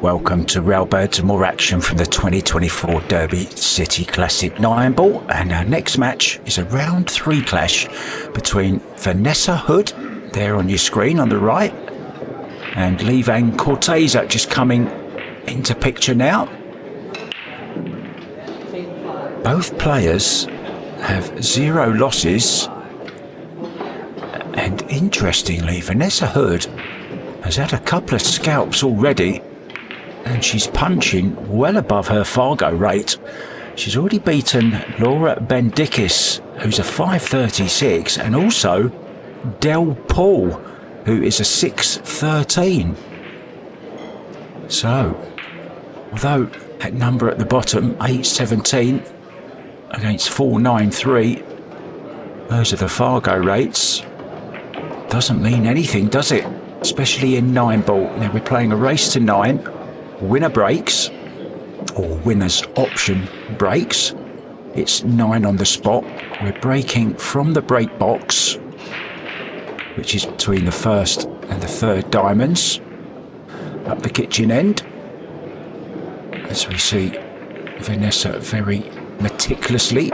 Welcome to Railbirds and more action from the 2024 Derby City Classic 9 ball, and our next match is a round 3 clash between Vanessa Hood, there on your screen on the right, and Vann Corteza just coming into picture now. Both players have 0 losses, and interestingly Vanessa Hood has had a couple of scalps already, and she's punching well above her Fargo rate. She's already beaten Laura Bendikis, who's a 5.36, and also Del Paul, who is a 6.13. So, although that number at the bottom, 8.17 against 4.93, those are the Fargo rates, doesn't mean anything, does it? Especially in 9 ball. Now we're playing a race to 9. Winner breaks, or winner's option breaks. It's 9 on the spot. We're breaking from the break box, which is between the first and the third diamonds, up the kitchen end, as we see Vanessa very meticulously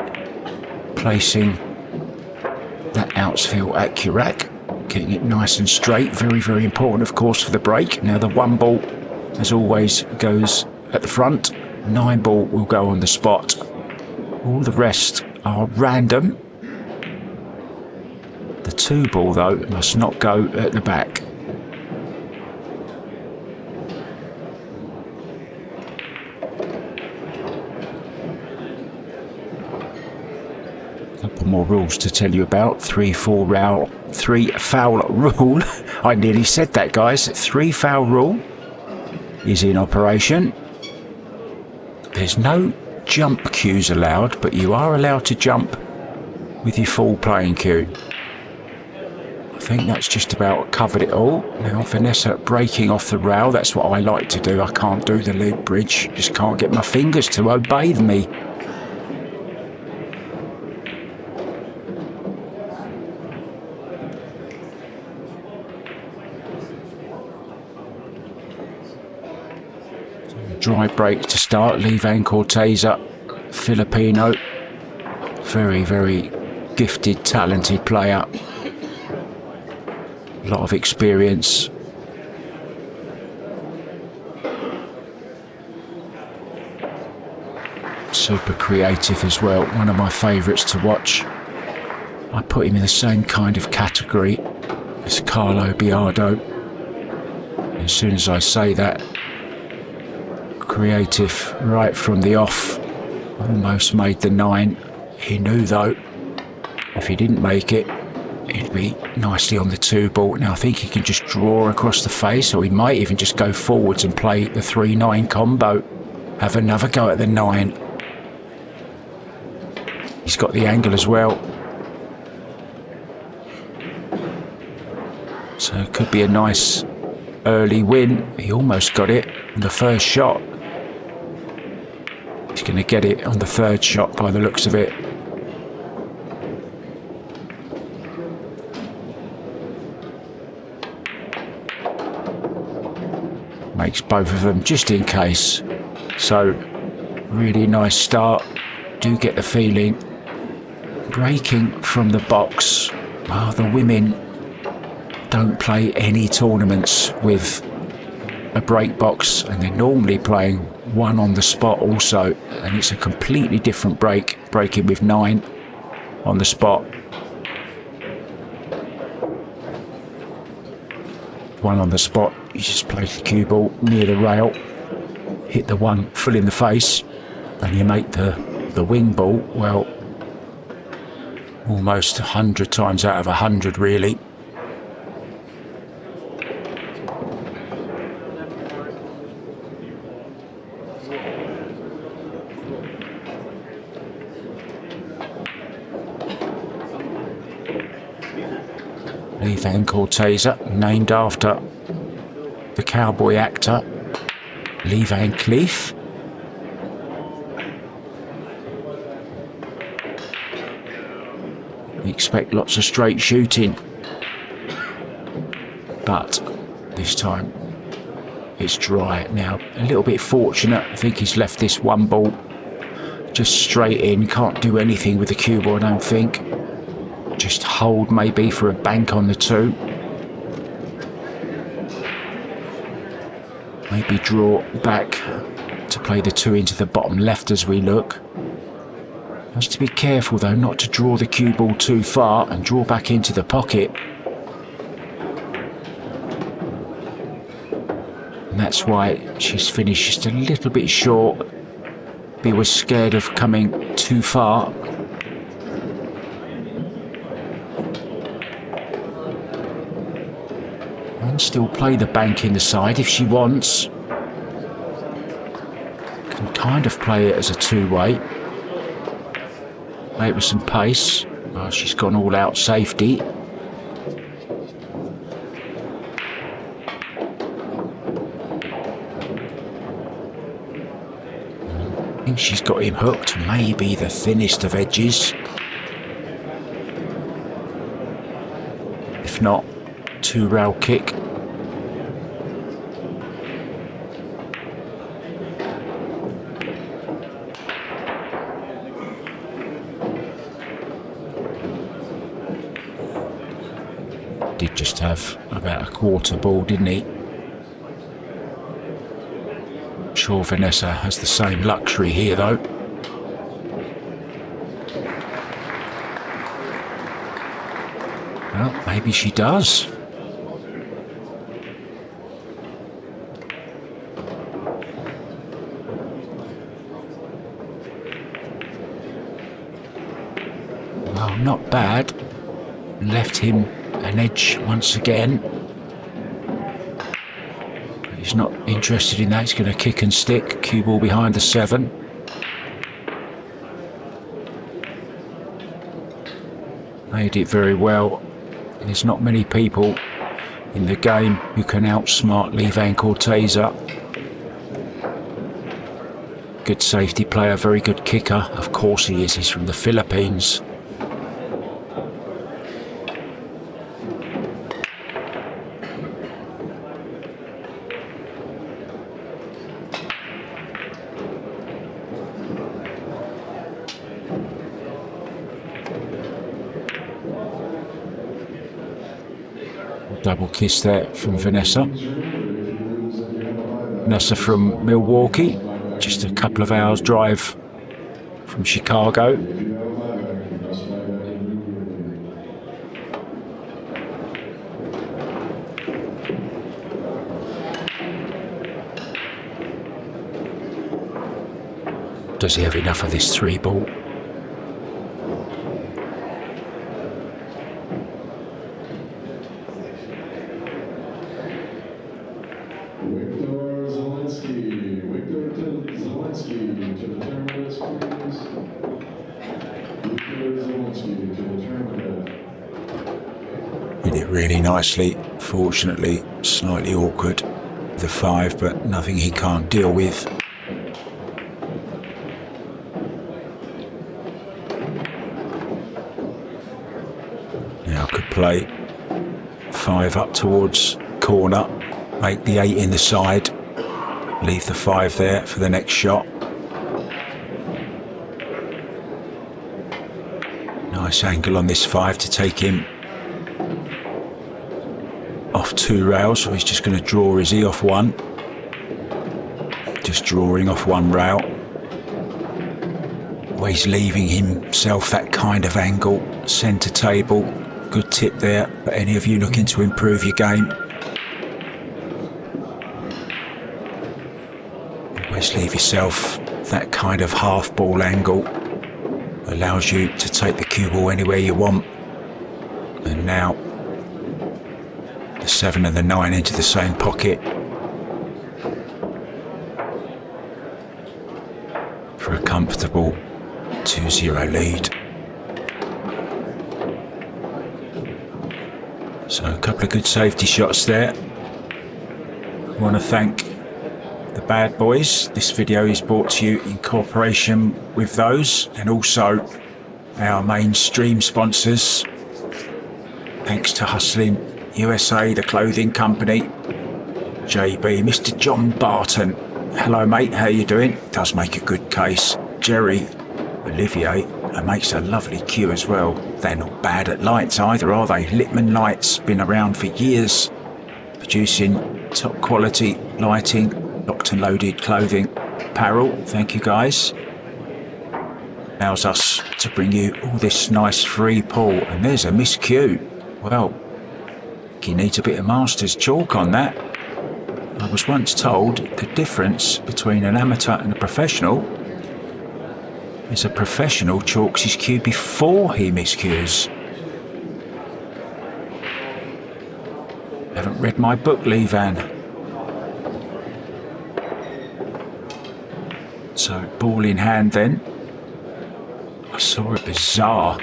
placing that outsfield accurate, getting it nice and straight. Very, very important, of course, for the break. Now the 1 ball, as always, goes at the front. 9 ball will go on the spot. All the rest are random. The 2 ball, though, must not go at the back. A couple more rules to tell you about. 3 foul rule. I nearly said that, guys. 3 foul rule is in operation. There's no jump cues allowed, but you are allowed to jump with your full playing cue. I think that's just about covered it all. Now Vanessa breaking off the rail, that's what I like to do. I can't do the loop bridge, just can't get my fingers to obey me. Dry break to start. Vann Corteza, Filipino, very, very gifted, talented player. A lot of experience. Super creative as well. One of my favourites to watch. I put him in the same kind of category as Carlo Biardo. As soon as I say that, creative right from the off. Almost made the 9. He knew though, if he didn't make it, it'd be nicely on the 2 ball. Now I think he can just draw across the face, or he might even just go forwards and play the 3-9 combo. Have another go at the 9. He's got the angle as well. So it could be a nice early win. He almost got it on the first shot. He's going to get it on the 3rd shot by the looks of it. Makes both of them just in case. So really nice start. Do get the feeling. Breaking from the box. Oh, the women don't play any tournaments with a break box, and they're normally playing 1 on the spot also, and it's a completely different break, breaking with 9 on the spot. 1 on the spot, you just place the cue ball near the rail, hit the 1 full in the face, and you make the wing ball, well, almost 100 times out of 100 really. Vann Corteza, named after the cowboy actor Lee Van Cleef. We expect lots of straight shooting, but this time it's dry now. A little bit fortunate. I think he's left this one ball just straight in. Can't do anything with the cue ball, I don't think. Just hold maybe for a bank on the 2. Maybe draw back to play the 2 into the bottom left as we look. Has to be careful though not to draw the cue ball too far and draw back into the pocket. And that's why she's finished just a little bit short. He was scared of coming too far. And still play the bank in the side if she wants. Can kind of play it as a 2-way. Play it with some pace. Oh, she's gone all out safety. I think she's got him hooked. Maybe the thinnest of edges. If not, 2-rail kick. Did just have about a quarter ball, didn't he? I'm sure Vanessa has the same luxury here though. Well, maybe she does. Well, not bad. Left him an edge once again. He's not interested in that. He's going to kick and stick. Cue ball behind the 7. Played it very well. There's not many people in the game who can outsmart Vann Corteza. Good safety player, very good kicker. Of course he is. He's from the Philippines. Double kiss there from Vanessa. Vanessa from Milwaukee, just a couple of hours drive from Chicago. Does he have enough of this 3 ball? Did it really nicely. Fortunately, slightly awkward. The 5, but nothing he can't deal with. Now could play 5 up towards corner, make the 8 in the side, leave the 5 there for the next shot. Nice angle on this 5 to take him off 2 rails, so he's just going to draw, is he, off 1? Just drawing off 1 rail. Always leaving himself that kind of angle, centre table. Good tip there for any of you looking to improve your game. Always leave yourself that kind of half ball angle. Allows you to take the cue ball anywhere you want. And now the 7 and the 9 into the same pocket for a comfortable 2-0 lead. So a couple of good safety shots there. I want to thank the bad boys. This video is brought to you in cooperation with those, and also our mainstream sponsors. Thanks to Hustling USA, the clothing company, JB, Mr. John Barton. Hello, mate. How you doing? Does make a good case. Jerry, Olivier, makes a lovely cue as well. They're not bad at lights either, are they? Littman Lights, been around for years, producing top quality lighting, locked and loaded clothing, apparel. Thank you, guys. Allows us to bring you all this nice free pull. And there's a miscue. Well, he needs a bit of master's chalk on that. I was once told the difference between an amateur and a professional is a professional chalks his cue before he miscues. Haven't read my book, Lee Vann. So, ball in hand then. I saw a bizarre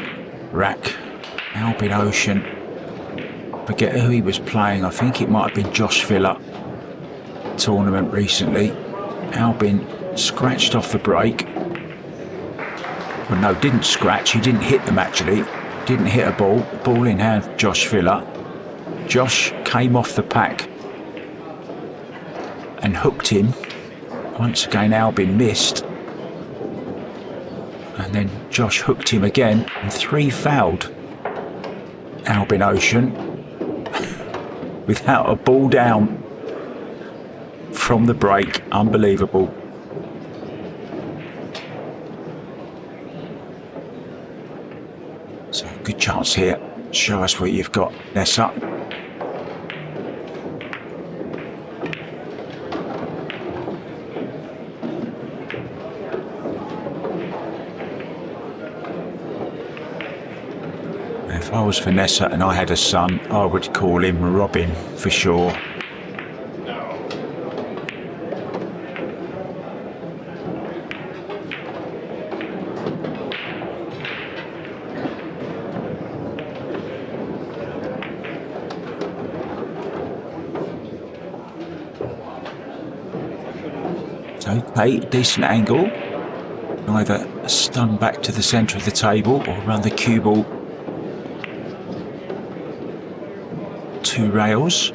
rack. Albin Ocean. Forget who he was playing. I think it might have been Josh Villa. Tournament recently. Albin scratched off the break. Well, no, didn't scratch. He didn't hit them actually. Didn't hit a ball. Ball in hand, Josh Villa. Josh came off the pack and hooked him. Once again, Albin missed. And then Josh hooked him again, and 3 fouled Albin Ocean without a ball down from the break. Unbelievable. So good chance here. Show us what you've got, Vanessa. If I was Vanessa and I had a son, I would call him Robin for sure. Okay, decent angle. Either stun back to the centre of the table or run the cue ball 2 rails.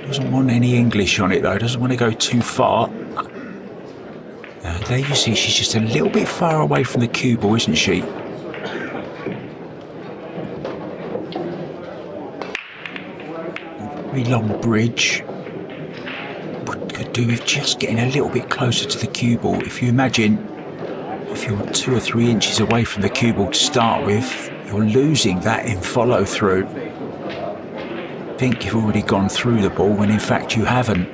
Doesn't want any English on it though, doesn't want to go too far. There you see she's just a little bit far away from the cue ball, isn't she? Very long bridge. Could do with just getting a little bit closer to the cue ball. If you imagine, if you're 2 or 3 inches away from the cue ball to start with, you're losing that in follow through. Think you've already gone through the ball when in fact you haven't.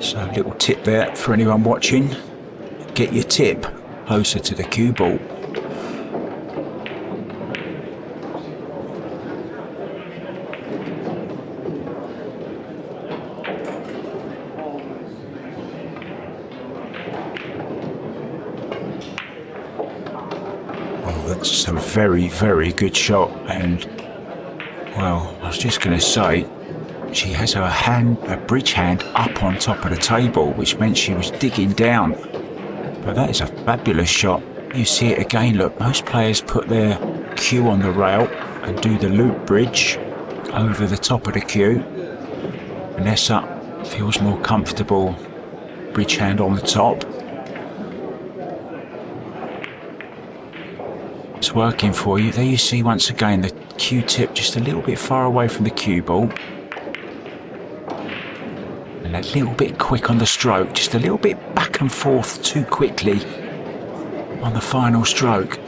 So a little tip there for anyone watching. Get your tip closer to the cue ball. That's a very, very good shot, and well, I was just going to say, she has her bridge hand up on top of the table, which meant she was digging down. But that is a fabulous shot. You see it again, look, most players put their cue on the rail and do the loop bridge over the top of the cue. Vanessa feels more comfortable, bridge hand on the top. It's working for you. There you see once again the cue tip just a little bit far away from the cue ball. And a little bit quick on the stroke, just a little bit back and forth too quickly on the final stroke.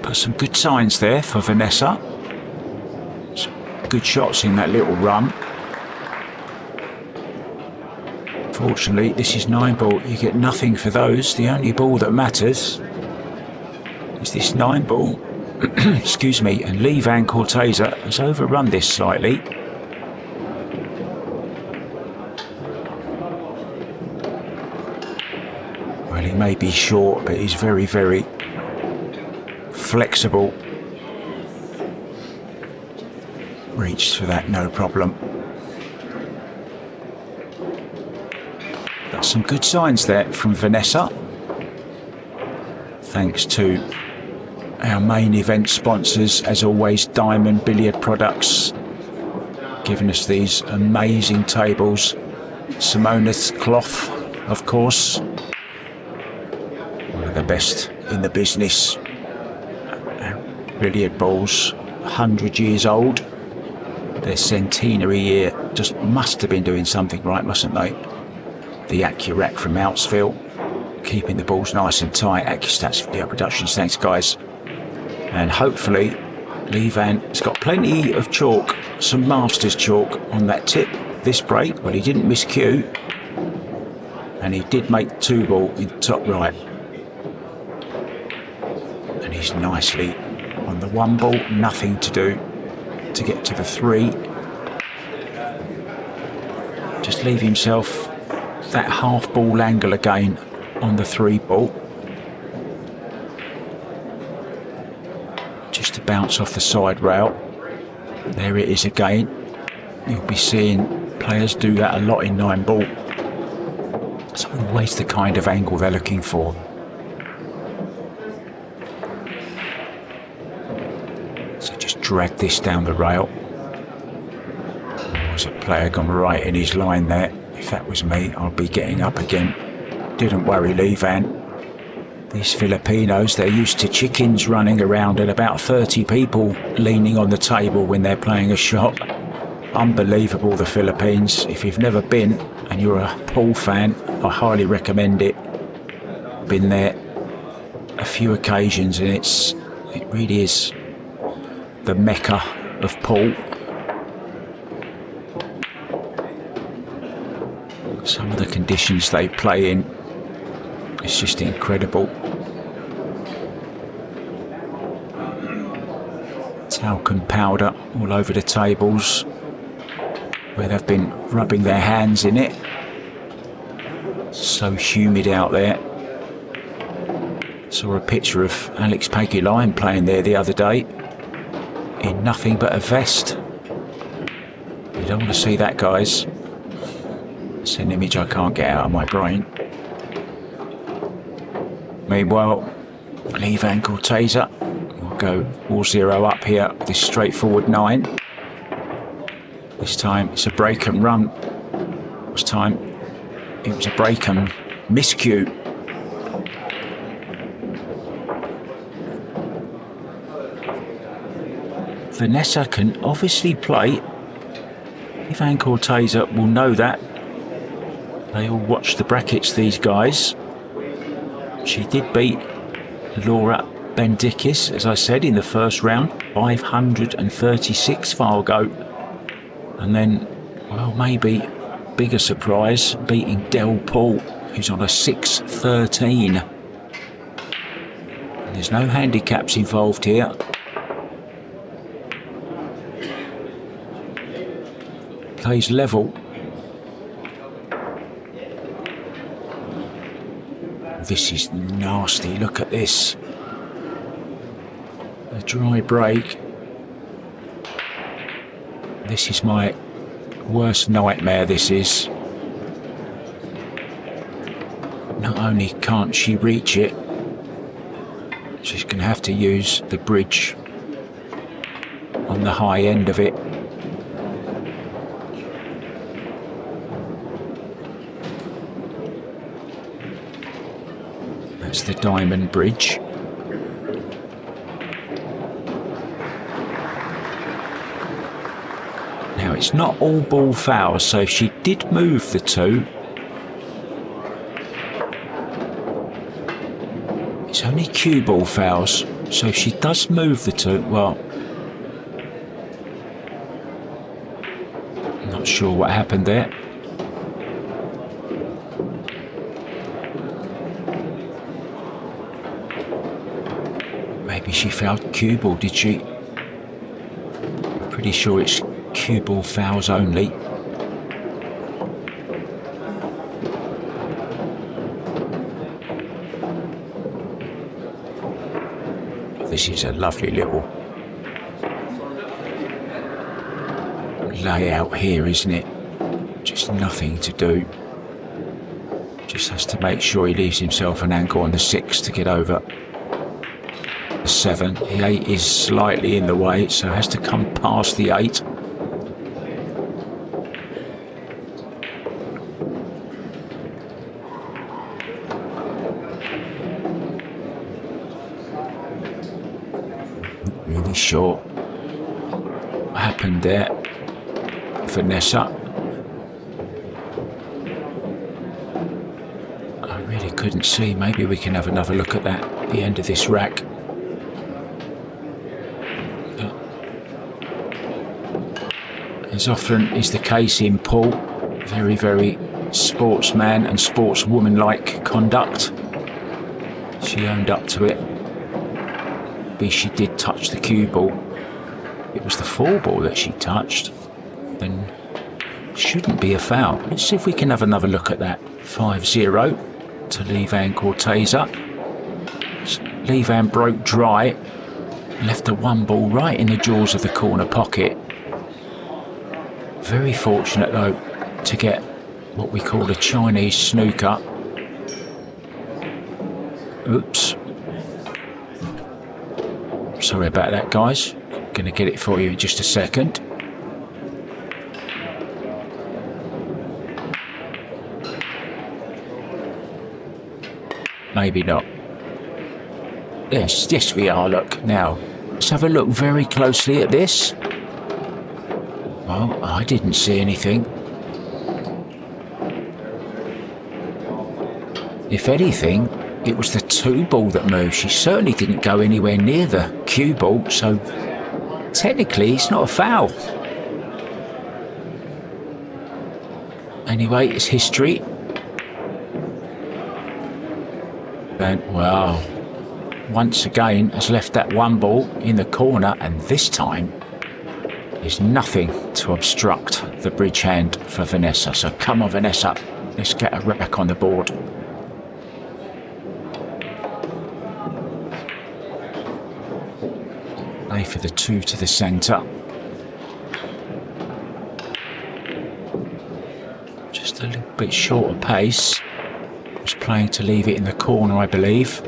But some good signs there for Vanessa. Some good shots in that little run. Fortunately, this is 9 ball. You get nothing for those. The only ball that matters is this 9 ball. Excuse me. And Lee Vann Corteza has overrun this slightly. Well, he may be short, but he's very, very flexible. Reached for that, no problem. Got some good signs there from Vanessa. Thanks to our main event sponsors, as always, Diamond Billiard Products. giving us these amazing tables. Simonis cloth, of course. One of the best in the business. Brilliant balls, 100 years old. Their centenary year just must have been doing something right, mustn't they? The Accurac from Outsville, keeping the balls nice and tight. Accustats Video Productions, thanks guys. And hopefully Lee Vann has got plenty of chalk, some Masters chalk on that tip this break, but he didn't miss cue. And he did make 2 ball in top right. And he's nicely on the 1 ball, nothing to do to get to the 3. Just leave himself that half ball angle again on the 3 ball. Just to bounce off the side rail. There it is again. You'll be seeing players do that a lot in 9 ball. It's always the kind of angle they're looking for. So just drag this down the rail. There's a player gone right in his line there. If that was me, I'd be getting up again. Didn't worry, Lee Vann. These Filipinos, they're used to chickens running around and about 30 people leaning on the table when they're playing a shot. Unbelievable, the Philippines. If you've never been and you're a pool fan, I highly recommend it. Been there a few occasions and it really is the mecca of pool. Some of the conditions they play in, it's just incredible. Talcum powder all over the tables where they've been rubbing their hands in it. So humid out there. Saw a picture of Alex Pagulayan playing there the other day in nothing but a vest. You don't want to see that, guys. It's an image I can't get out of my brain. Meanwhile, Lee Vann Corteza will go 4-0 up here with this straightforward 9. This time it's a break and run. This time it was a break and miscue. Vanessa can obviously play. Lee Vann Corteza will know that. They all watch the brackets, these guys. She did beat Laura Bendikis, as I said, in the first round. 536 Fargo. And then, well, maybe bigger surprise, beating Del Paul, who's on a 6-13. There's no handicaps involved here. Plays level. This is nasty, look at this. A dry break. This is my worst nightmare, this is. Not only can't she reach it, she's going to have to use the bridge on the high end of it. That's the diamond bridge. Now it's not all ball fouls, so if she did move the 2, it's only cue ball fouls. So if she does move the 2, well, I'm not sure what happened there. Maybe she fouled cue ball, did she? I'm pretty sure it's cue ball fouls only. This is a lovely little layout here, isn't it? Just nothing to do. Just has to make sure he leaves himself an angle on the 6 to get over. 7. The 8 is slightly in the way, so has to come past the 8. sure what happened there. Vanessa. I really couldn't see. Maybe we can have another look at that at the end of this rack. As often is the case in pool, very, very sportsman and sportswoman-like conduct. She owned up to it. Maybe she did touch the cue ball. It was the 4 ball that she touched. Then shouldn't be a foul. Let's see if we can have another look at that. 5-0 to Vann Corteza. Vann broke dry, left the 1 ball right in the jaws of the corner pocket. Very fortunate though to get what we call a Chinese snooker. Oops. Sorry about that, guys. Gonna get it for you in just a second. Maybe not. Yes we are, look. Now, let's have a look very closely at this. Well, I didn't see anything. If anything, it was the 2 ball that moved. She certainly didn't go anywhere near the cue ball, so technically it's not a foul. Anyway, it's history. And, well, once again has left that 1 ball in the corner, and this time there's nothing to obstruct the bridge hand for Vanessa. So come on, Vanessa, let's get a rack on the board. Play for the 2 to the centre. Just a little bit shorter pace. Was playing to leave it in the corner, I believe.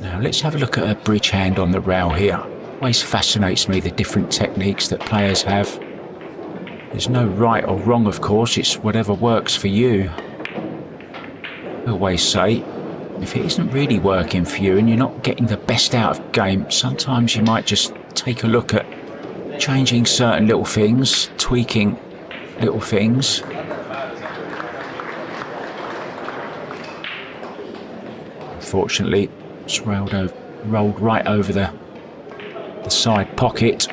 Now let's have a look at a bridge hand on the rail here. Always fascinates me, the different techniques that players have. There's no right or wrong, of course. It's whatever works for you. I always say, if it isn't really working for you and you're not getting the best out of the game, sometimes you might just take a look at changing certain little things, tweaking little things. Unfortunately, it's rolled right over the side pocket.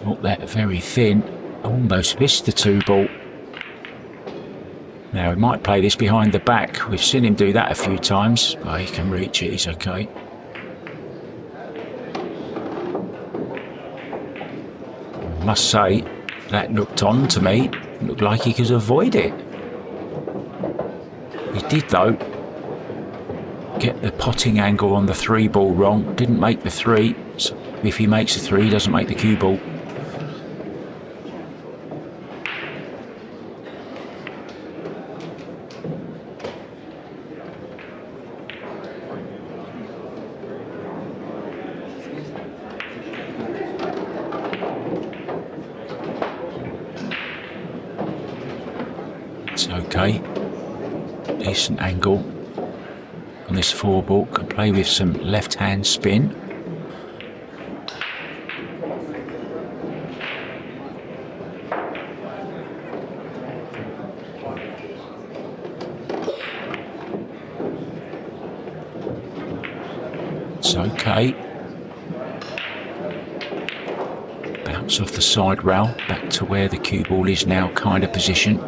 Not that very thin. Almost missed the 2 ball. Now he might play this behind the back. We've seen him do that a few times. Oh, he can reach it, he's okay. I must say, that looked on to me. It looked like he could avoid it. He did though get the potting angle on the 3 ball wrong. Didn't make the 3. So if he makes the 3, he doesn't make the cue ball. It's okay. Decent angle on this 4 ball. Can play with some left hand spin. It's okay. Bounce off the side rail back to where the cue ball is now kind of positioned.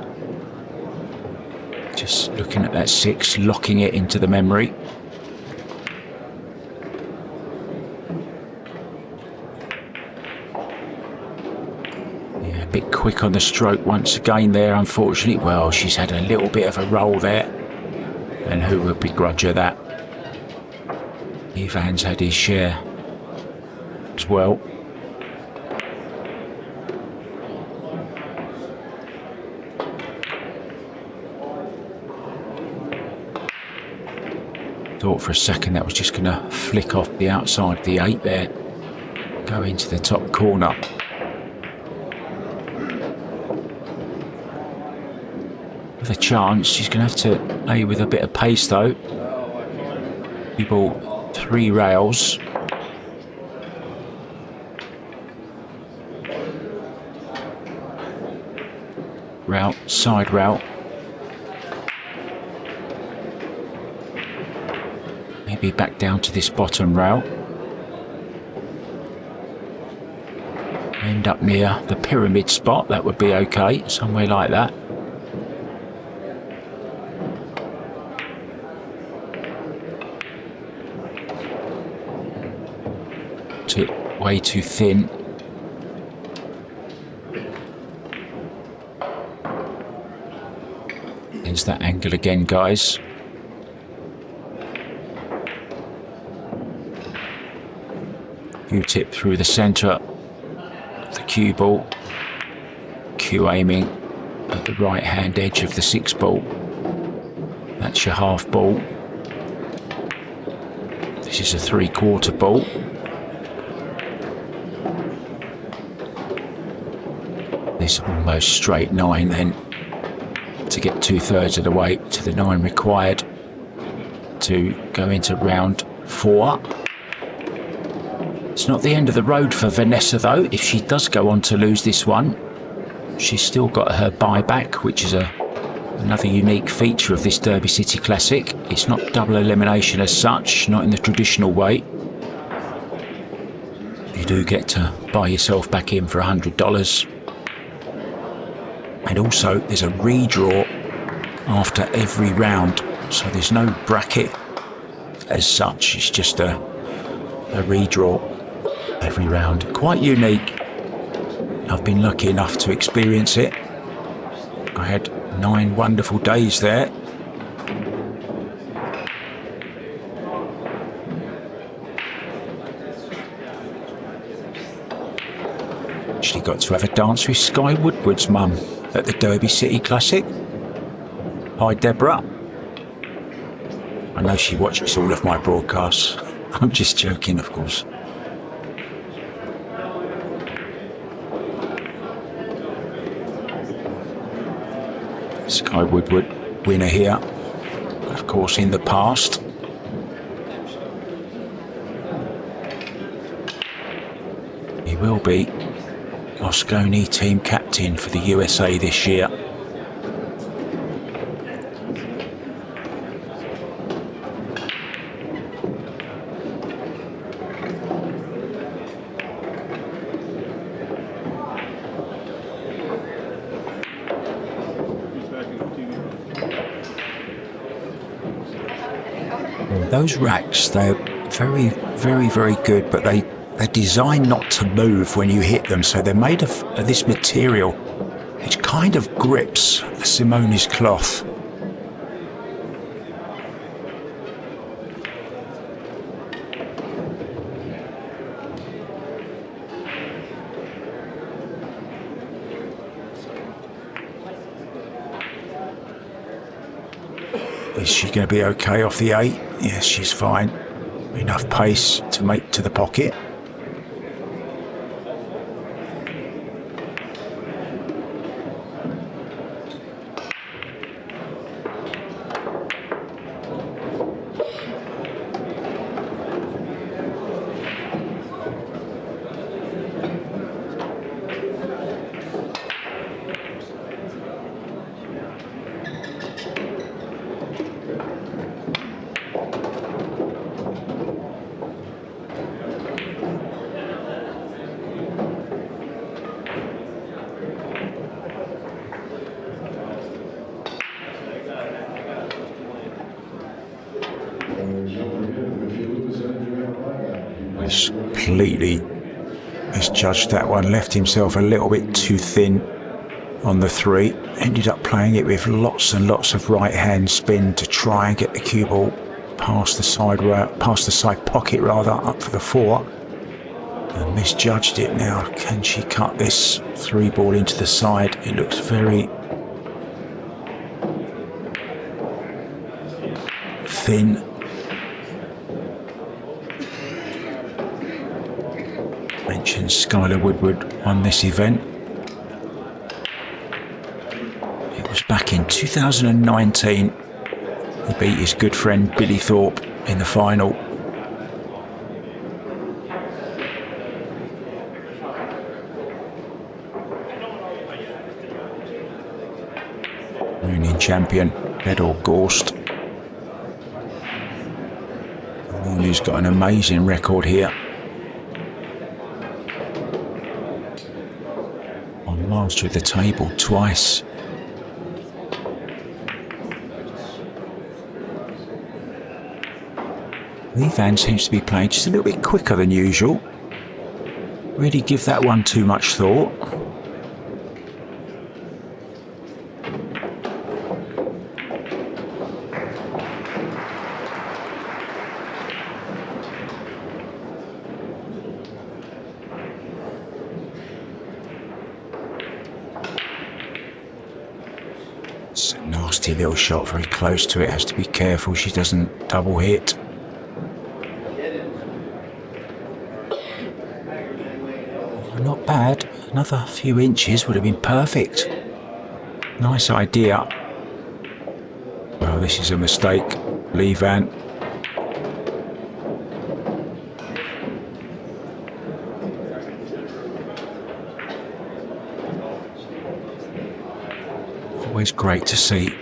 Just looking at that 6, locking it into the memory. Yeah, a bit quick on the stroke once again there, unfortunately. Well, she's had a little bit of a roll there. And who would begrudge her that? Vann's had his share as well. Thought for a second that was just going to flick off the outside of the 8 there, go into the top corner. with a chance. She's going to have to play with a bit of pace though. Cue ball 3 rails. Route, side route. Maybe back down to this bottom route. End up near the pyramid spot, that would be okay, somewhere like that. It way too thin. There's that angle again, guys. Q-tip through the centre of the cue ball. Q aiming at the right hand edge of the 6 ball. That's your half ball. This is a 3/4 ball. This almost straight 9 then, to get 2/3 of the way to the 9 required to go into round 4. It's not the end of the road for Vanessa though. If she does go on to lose this one, she's still got her buyback, which is another unique feature of this Derby City Classic. It's not double elimination as such, not in the traditional way. You do get to buy yourself back in for $100. And also there's a redraw after every round, so there's no bracket as such. It's just a redraw every round. Quite unique. I've been lucky enough to experience it. I had 9 wonderful days there. Actually got to have a dance with Sky Woodward's mum at the Derby City Classic. Hi Deborah. I know she watches all of my broadcasts. I'm just joking, of course. Sky Woodward, winner here, of course, in the past. He will be Moscone team captain for the USA this year. Those racks, they're very, very, very good, but they're designed not to move when you hit them, so they're made of this material which kind of grips the Simone's cloth. Is she going to be okay off the 8? Yes, she's fine. Enough pace to make to the pocket. Completely misjudged that one, left himself a little bit too thin on the 3, ended up playing it with lots and lots of right hand spin to try and get the cue ball past the side pocket rather, up for the 4, and misjudged it. Now can she cut this 3 ball into the side? It looks very thin. Mentioned Skylar Woodward won this event. It was back back in 2019. He beat his good friend Billy Thorpe in the final. Reigning champion, Bedor Gorst. Who's got an amazing record here. On master of the table twice. Vann seems to be playing just a little bit quicker than usual. Really give that one too much thought. It's a nasty little shot, very close to it. Has to be careful she doesn't double hit. Not bad. Another few inches would have been perfect. Nice idea. Well, this is a mistake. Vann. Always great to see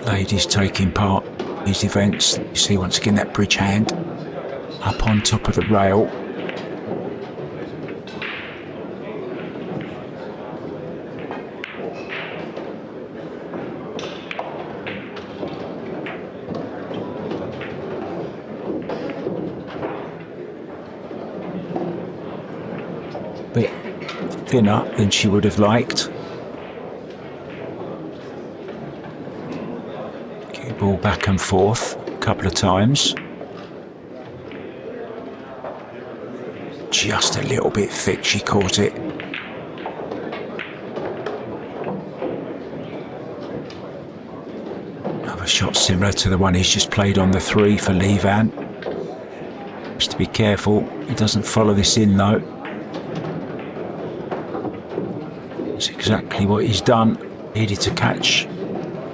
ladies taking part in these events. You see once again that bridge hand up on top of the rail. Bit thinner than she would have liked. Cue ball back and forth a couple of times. Just a little bit thick, she caught it. Another shot similar to the one he's just played on the 3 for Vann. Just to be careful, he doesn't follow this in though. It's exactly what he's done. Needed to catch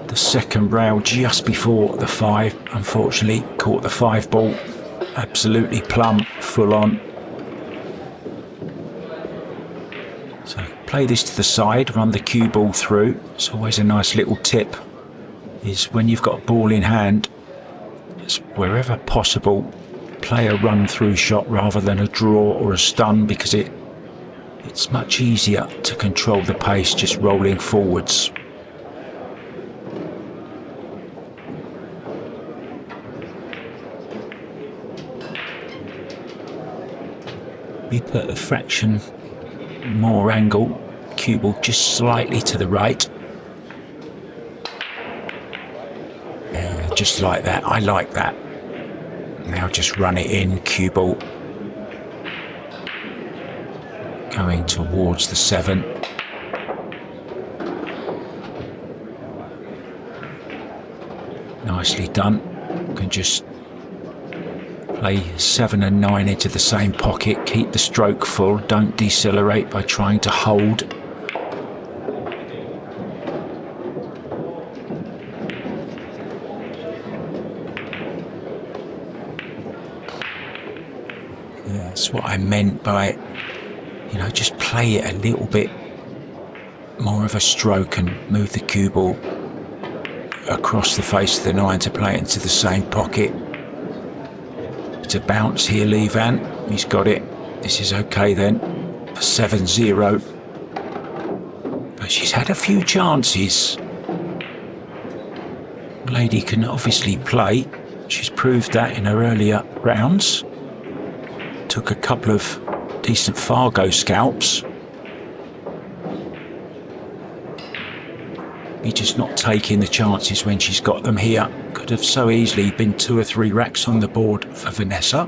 the second rail just before the 5. Unfortunately, caught the 5 ball absolutely plumb, full on. So play this to the side, run the cue ball through. It's always a nice little tip, is when you've got a ball in hand, it's wherever possible, play a run through shot rather than a draw or a stun, because it's much easier to control the pace just rolling forwards. We put a fraction more angle, cue ball just slightly to the right. Just like that, I like that. Now just run it in, cue ball. Going towards the 7. Nicely done. Can just play 7 and 9 into the same pocket. Keep the stroke full. Don't decelerate by trying to hold. Yeah, that's what I meant by, you know, just play it a little bit more of a stroke and move the cue ball across the face of the 9 to play it into the same pocket. It's a bounce here, Vann. He's got it. This is okay then for 7-0. But she's had a few chances. Lady can obviously play. She's proved that in her earlier rounds. Took a couple of decent Fargo scalps. He's just not taking the chances when she's got them here. Could have so easily been 2 or 3 racks on the board for Vanessa.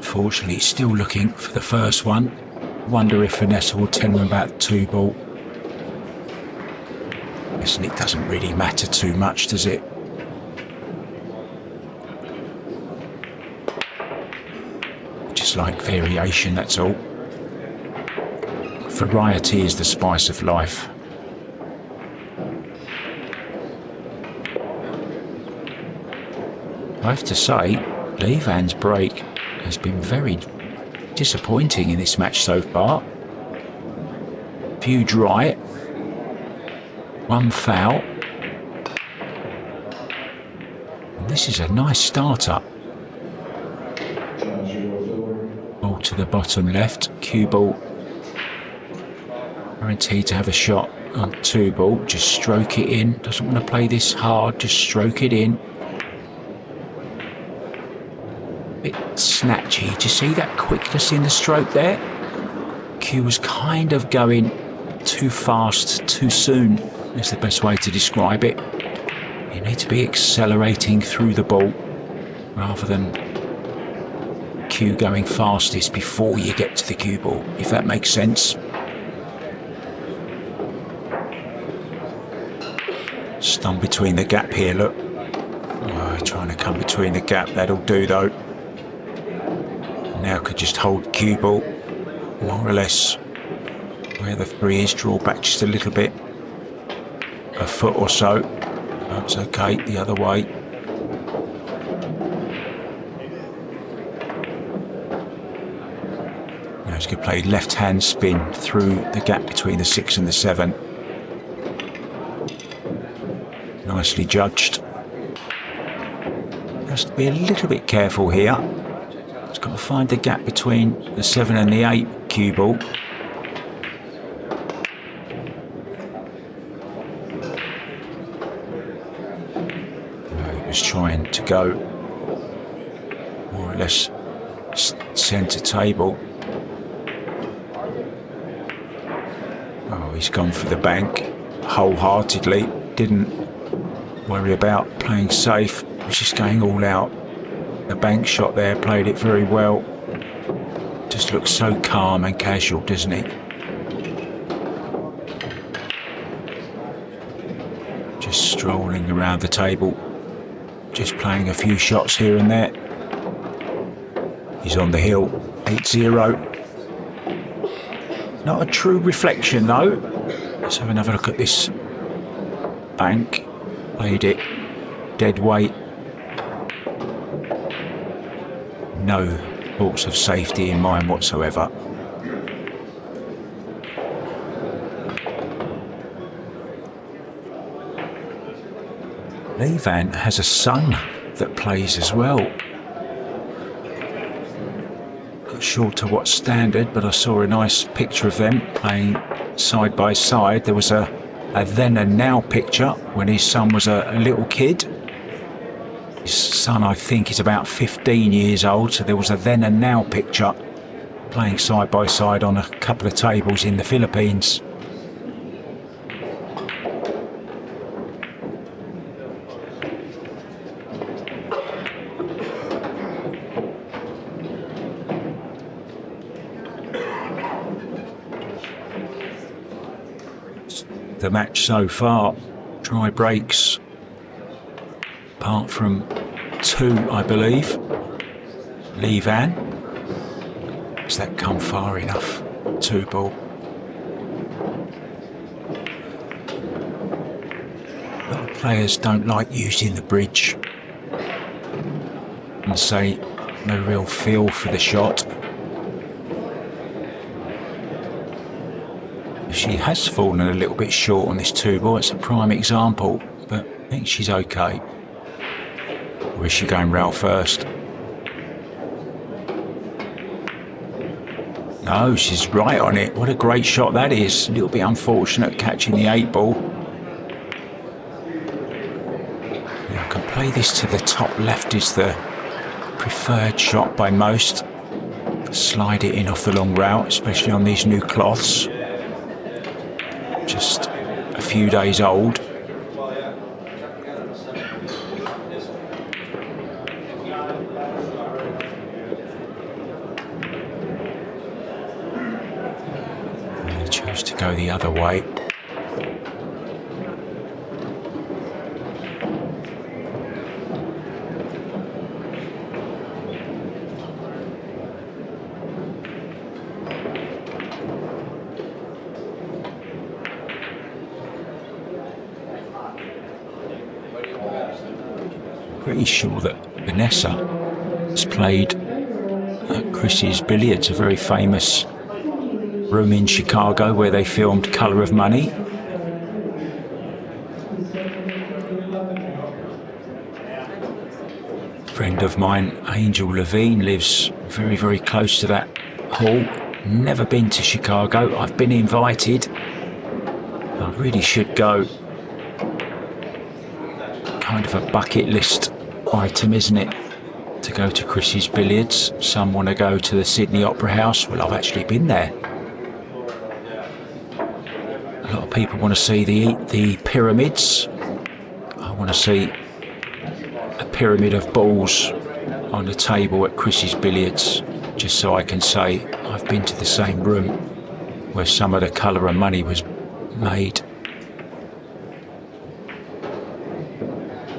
Fortunately, still looking for the first one. Wonder if Vanessa will tell him about the 2 ball. Listen, it doesn't really matter too much, does it? Just like variation, that's all. Variety is the spice of life. I have to say, Vann's break has been very disappointing in this match so far. Few dry, one foul. And this is a nice start-up. Ball to the bottom left, cue ball. Guaranteed to have a shot on 2 ball, just stroke it in. Doesn't want to play this hard, just stroke it in. Bit snatchy. Do you see that quickness in the stroke there? Q was kind of going too fast, too soon, is the best way to describe it. You need to be accelerating through the ball rather than Q going fastest before you get to the cue ball, if that makes sense. Stun between the gap here, look. Oh, trying to come between the gap, that'll do though. Now could just hold cue ball, more or less where the 3 is, draw back just a little bit, a foot or so. That's okay, the other way. Now he's going to play left hand spin through the gap between the 6 and the 7. Nicely judged. Has to be a little bit careful here. He's got to find the gap between the 7 and the 8 cue ball. He was trying to go more or less centre table. Oh, he's gone for the bank wholeheartedly. Didn't worry about playing safe. Was just going all out. The bank shot there, played it very well. Just looks so calm and casual, doesn't he? Just strolling around the table, just playing a few shots here and there. He's on the hill, 8-0. Not a true reflection though. Let's have another look at this bank. Played it dead weight. No thoughts of safety in mind whatsoever. Vann has a son that plays as well. Not sure to what standard, but I saw a nice picture of them playing side by side. There was a then and now picture when his son was a little kid. His son, I think, is about 15 years old, so there was a then and now picture playing side by side on a couple of tables in the Philippines. The match so far, dry breaks, apart from 2, I believe. Vann. Does that come far enough? 2 ball. A lot of players don't like using the bridge and say no real feel for the shot. She has fallen a little bit short on this 2 ball. It's a prime example, but I think she's okay. Or is she going rail first? No, she's right on it. What a great shot that is. A little bit unfortunate catching the 8 ball. I can play this to the top left is the preferred shot by most. Slide it in off the long rail, especially on these new cloths. Just a few days old. I chose to go the other way. Pretty sure that Vanessa has played at Chris's Billiards, a very famous room in Chicago where they filmed Colour of Money. A friend of mine, Angel Levine, lives very, very close to that hall. Never been to Chicago. I've been invited. I really should go. Kind of a bucket list item, isn't it? To go to Chris's Billiards. Some want to go to the Sydney Opera House. Well, I've actually been there. A lot of people want to see the pyramids. I want to see a pyramid of balls on the table at Chris's Billiards, just so I can say I've been to the same room where some of the Colour of Money was made.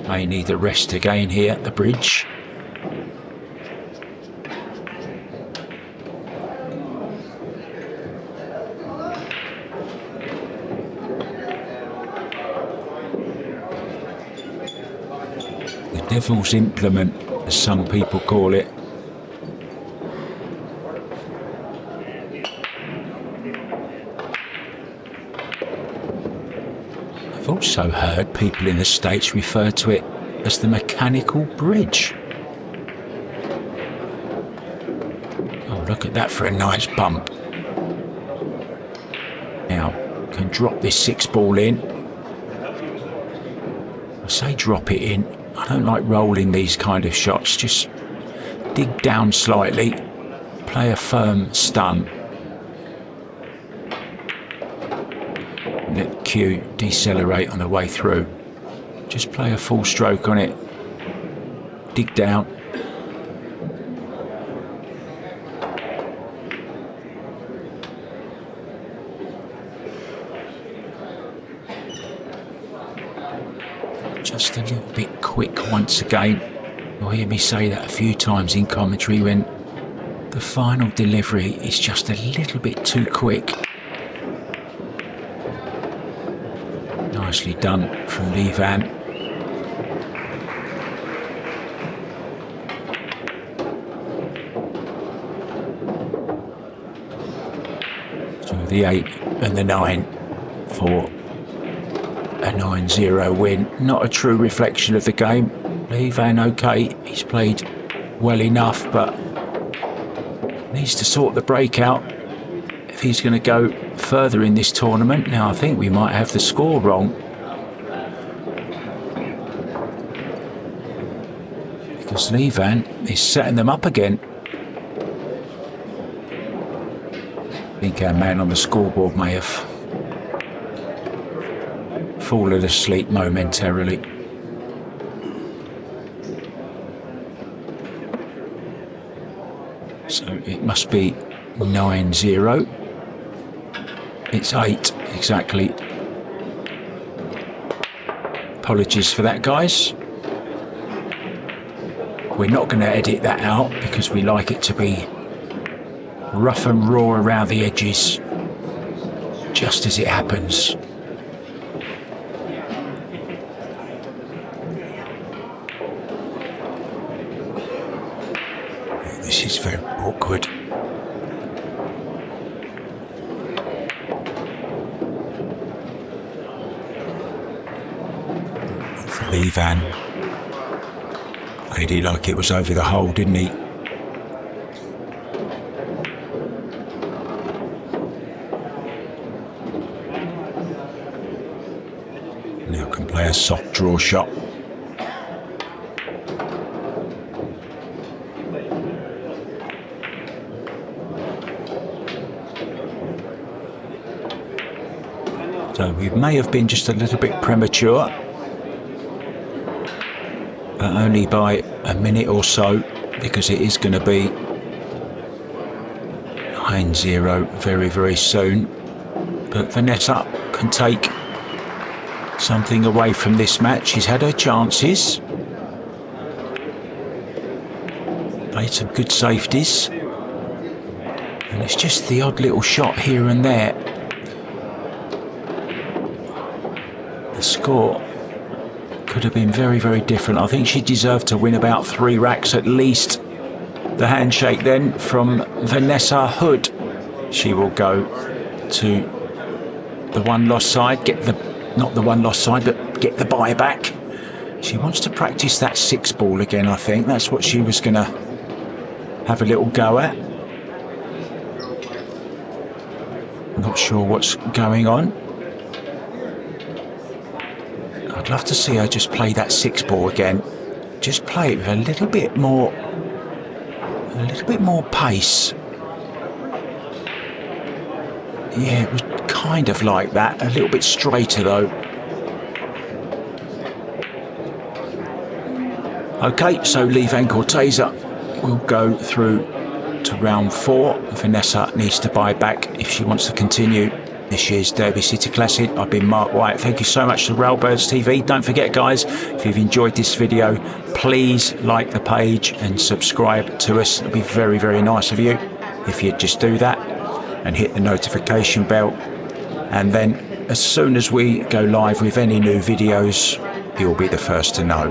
May need a rest again here at the bridge. The devil's implement, as some people call it. I've also heard people in the States refer to it as the mechanical bridge. Oh, look at that for a nice bump. Now, can drop this 6-ball in. I say drop it in. I don't like rolling these kind of shots. Just dig down slightly, play a firm stun. Let Q decelerate on the way through. Just play a full stroke on it. Dig down. Just a little bit quick once again. You'll hear me say that a few times in commentary when the final delivery is just a little bit too quick. Nicely done from Vann. So the 8 and the 9 for a 9-0 win. Not a true reflection of the game. Vann, okay, he's played well enough, but needs to sort the break out if he's going to go further in this tournament. Now, I think we might have the score wrong, because Vann is setting them up again. I think our man on the scoreboard may have fallen asleep momentarily. So it must be 9-0. It's 8 exactly. Apologies for that, guys. We're not going to edit that out because we like it to be rough and raw around the edges, just as it happens. This is very awkward. For Vann. Played it like it was over the hole, didn't he? Now can play a soft draw shot. So we may have been just a little bit premature, but only by a minute or so, because it is going to be 9-0 very, very soon. But Vanessa can take something away from this match. She's had her chances, played some good safeties, and it's just the odd little shot here and there. The score could have been very, very different. I think she deserved to win about 3 racks at least. The handshake then from Vanessa Hood. She will go to the one loss side, not the one loss side, but get the buy back. She wants to practice that 6 ball again, I think. That's what she was going to have a little go at. Not sure what's going on. I'd love to see her just play that 6 ball again. Just play it with a little bit more pace. Yeah, it was kind of like that. A little bit straighter though. Okay, so Lee Vann Corteza will go through to round 4. Vanessa needs to buy back if she wants to continue this year's Derby City Classic. I've been Mark White. Thank you so much to Railbirds TV. Don't forget, guys, if you've enjoyed this video, please like the page and subscribe to us. It'll be very, very nice of you if you'd just do that and hit the notification bell. And then as soon as we go live with any new videos, you'll be the first to know.